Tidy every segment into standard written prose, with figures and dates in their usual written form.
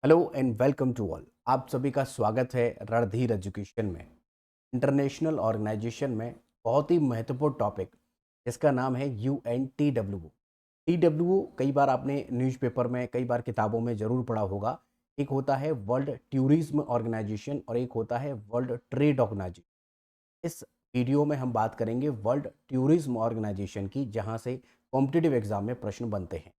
Hello and welcome to all. आप सभी का स्वागत है रणधीर एजुकेशन में। इंटरनेशनल ऑर्गेनाइजेशन में बहुत ही महत्वपूर्ण टॉपिक जिसका नाम है UN TWO। TWO कई बार आपने न्यूज़पेपर में कई बार किताबों में ज़रूर पढ़ा होगा। एक होता है वर्ल्ड टूरिज्म ऑर्गेनाइजेशन और एक होता है वर्ल्ड ट्रेड ऑर्गेनाइजेशन। इस वीडियो में हम बात करेंगे वर्ल्ड टूरिज्म ऑर्गेनाइजेशन की, जहां से कॉम्पिटिटिव एग्जाम में प्रश्न बनते हैं।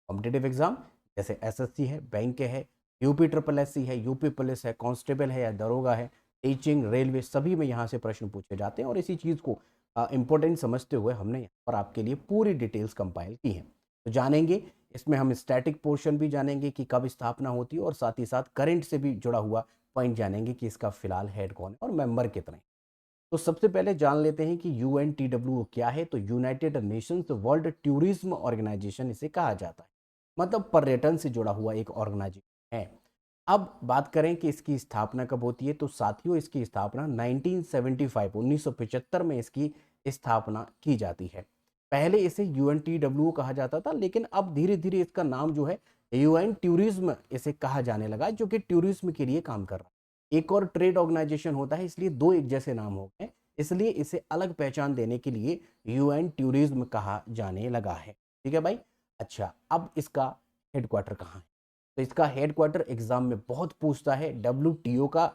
कॉम्पिटिटिव एग्जाम जैसे एसएससी है, बैंक है, यूपी ट्रिपल एससी है, यूपी पुलिस है, कांस्टेबल है या दरोगा है, टीचिंग, रेलवे, सभी में यहाँ से प्रश्न पूछे जाते हैं और इसी चीज़ को इम्पोर्टेंट समझते हुए हमने यहाँ पर आपके लिए पूरी डिटेल्स कंपाइल की हैं। तो जानेंगे, इसमें हम स्टैटिक पोर्शन भी जानेंगे कि कब स्थापना होती है और साथ ही साथ करंट से भी जुड़ा हुआ पॉइंट जानेंगे कि इसका फिलहाल हेड कौन है और मेंबर कितने हैं। तो सबसे पहले जान लेते हैं कि UNTWO क्या है। तो United Nations world tourism organisation इसे कहा जाता है, मतलब पर्यटन से जुड़ा हुआ एक ऑर्गेनाइजेशन है। अब बात करें कि इसकी स्थापना कब होती है, तो साथियों इसकी स्थापना 1975 में इसकी स्थापना की जाती है। पहले इसे UNTWO कहा जाता था, लेकिन अब धीरे धीरे इसका नाम जो है UN टूरिज्म इसे कहा जाने लगा, जो कि टूरिज्म के लिए काम कर रहा है। एक और ट्रेड ऑर्गेनाइजेशन होता है, इसलिए दो एक जैसे नाम हो गए, इसलिए इसे अलग पहचान देने के लिए UN टूरिज्म कहा जाने लगा है। ठीक है भाई। अच्छा, अब इसका हेडक्वार्टर कहाँ है? तो इसका हेडक्वार्टर एग्जाम में बहुत पूछता है। WTO का,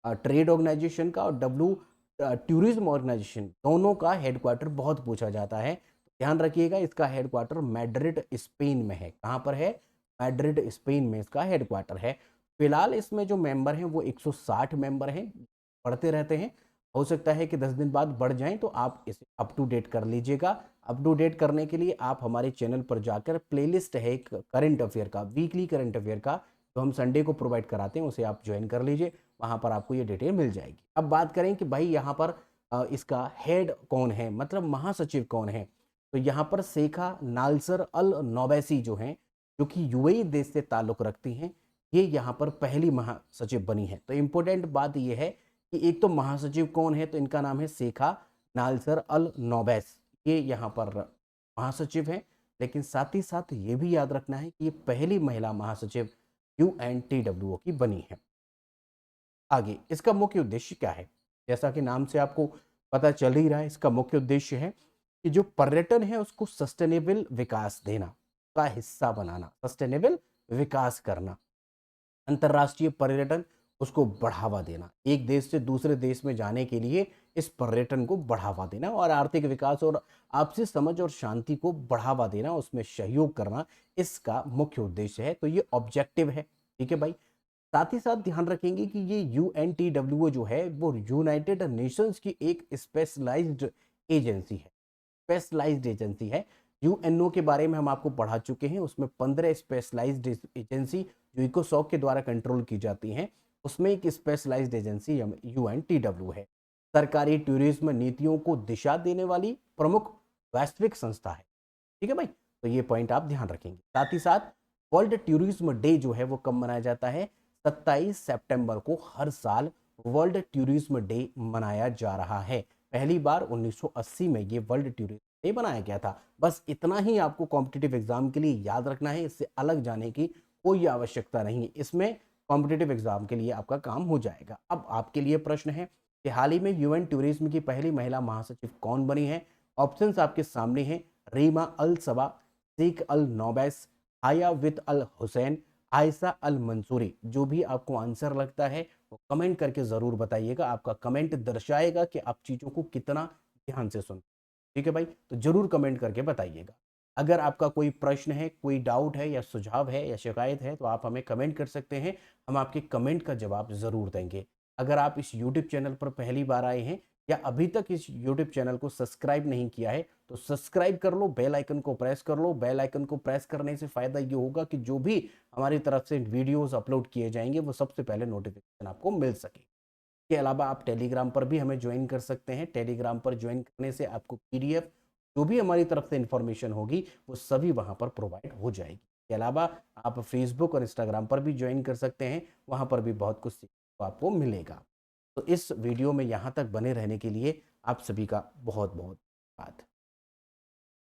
ट्रेड ऑर्गेनाइजेशन का, और टूरिज्म ऑर्गेनाइजेशन, दोनों का हेडक्वार्टर बहुत पूछा जाता है। तो ध्यान रखिएगा, इसका हेडक्वार्टर मैड्रिड स्पेन में है। कहाँ पर है? मैड्रिड स्पेन में इसका हेडक्वार्टर है। फिलहाल इसमें जो मेंबर हैं वो 160 मेंबर हैं, बढ़ते रहते हैं। हो सकता है कि 10 दिन बाद बढ़ जाएं, तो आप इसे अप टू डेट कर लीजिएगा। अप टू डेट करने के लिए आप हमारे चैनल पर जाकर प्लेलिस्ट है एक करंट अफेयर का, वीकली करंट अफेयर का, जो हम संडे को प्रोवाइड कराते हैं, उसे आप ज्वाइन कर लीजिए। वहाँ पर आपको ये डिटेल मिल जाएगी। अब बात करें कि भाई यहाँ पर इसका हेड कौन है, मतलब महासचिव कौन है। तो यहाँ पर शेखा नाल्सर अल नोबैसी जो हैं, जो कि यूएई देश से ताल्लुक़ रखती हैं, ये यहाँ पर पहली महासचिव बनी है। तो इम्पोर्टेंट बात ये है कि एक तो महासचिव कौन है, तो इनका नाम है शेखा नाल्सर अल नोबैस, ये यहाँ पर महासचिव हैं। लेकिन साथ ही साथ ये भी याद रखना है कि ये पहली महिला महासचिव UNTWO की बनी है। आगे इसका मुख्य उद्देश्य क्या है? जैसा कि नाम से आपको पता चल ही रहा है, इसका मुख्य उद्देश्य है कि जो पर्यटन है उसको सस्टेनेबल विकास देना, का हिस्सा बनाना, सस्टेनेबल विकास करना, अंतर्राष्ट्रीय पर्यटन उसको बढ़ावा देना, एक देश से दूसरे देश में जाने के लिए इस पर्यटन को बढ़ावा देना, और आर्थिक विकास और आपसी समझ और शांति को बढ़ावा देना, उसमें सहयोग करना, इसका मुख्य उद्देश्य है। तो ये ऑब्जेक्टिव है। ठीक है भाई। साथ ही साथ ध्यान रखेंगे कि ये UNTWO जो है वो यूनाइटेड नेशंस की एक स्पेशलाइज्ड एजेंसी है। स्पेशलाइज्ड एजेंसी है। यूएनओ के बारे में हम आपको पढ़ा चुके हैं, उसमें 15 स्पेशलाइज्ड एजेंसी जो इकोसॉक के द्वारा कंट्रोल की जाती हैं, उसमें एक स्पेशलाइज्ड एजेंसी UNTWO है। सरकारी टूरिज्म नीतियों को दिशा देने वाली प्रमुख वैश्विक संस्था है। ठीक है भाई। तो ये पॉइंट आप ध्यान रखेंगे। साथ ही साथ वर्ल्ड टूरिज्म डे जो है वो कब मनाया जाता है? 27 सितंबर को हर साल वर्ल्ड टूरिज्म डे मनाया जा रहा है। पहली बार 1980 में ये वर्ल्ड टूरिज्म डे बनाया गया था। बस इतना ही आपको कॉम्पिटिटिव एग्जाम के लिए याद रखना है, इससे अलग जाने की कोई आवश्यकता नहीं है। इसमें कॉम्पिटिटिव एग्जाम के लिए आपका काम हो जाएगा। अब आपके लिए प्रश्न है कि हाल ही में यूएन टूरिज्म की पहली महिला महासचिव कौन बनी है? ऑप्शंस आपके सामने हैं। रीमा अल सबा, शेख अल नोबैस, हाया वित अल हुसैन, आयशा अल मंसूरी। जो भी आपको आंसर लगता है वो कमेंट करके ज़रूर बताइएगा। आपका कमेंट दर्शाएगा कि आप चीज़ों को कितना ध्यान से सुन। ठीक है भाई। तो ज़रूर कमेंट करके बताइएगा। अगर आपका कोई प्रश्न है, कोई डाउट है या सुझाव है या शिकायत है, तो आप हमें कमेंट कर सकते हैं। हम आपके कमेंट का जवाब ज़रूर देंगे। अगर आप इस यूट्यूब चैनल पर पहली बार आए हैं या अभी तक इस यूट्यूब चैनल को सब्सक्राइब नहीं किया है, तो सब्सक्राइब कर लो, बेल आइकन को प्रेस कर लो। बेल आइकन को प्रेस करने से फ़ायदा ये होगा कि जो भी हमारी तरफ से वीडियोस अपलोड किए जाएंगे वो सबसे पहले नोटिफिकेशन आपको मिल सके। इसके अलावा आप टेलीग्राम पर भी हमें ज्वाइन कर सकते हैं। टेलीग्राम पर ज्वाइन करने से आपको PDF जो भी हमारी तरफ से इन्फॉर्मेशन होगी वो सभी वहाँ पर प्रोवाइड हो जाएगी। इसके अलावा आप फेसबुक और इंस्टाग्राम पर भी ज्वाइन कर सकते हैं, वहाँ पर भी बहुत कुछ सीखने को आपको मिलेगा। तो इस वीडियो में यहाँ तक बने रहने के लिए आप सभी का बहुत बहुत धन्यवाद।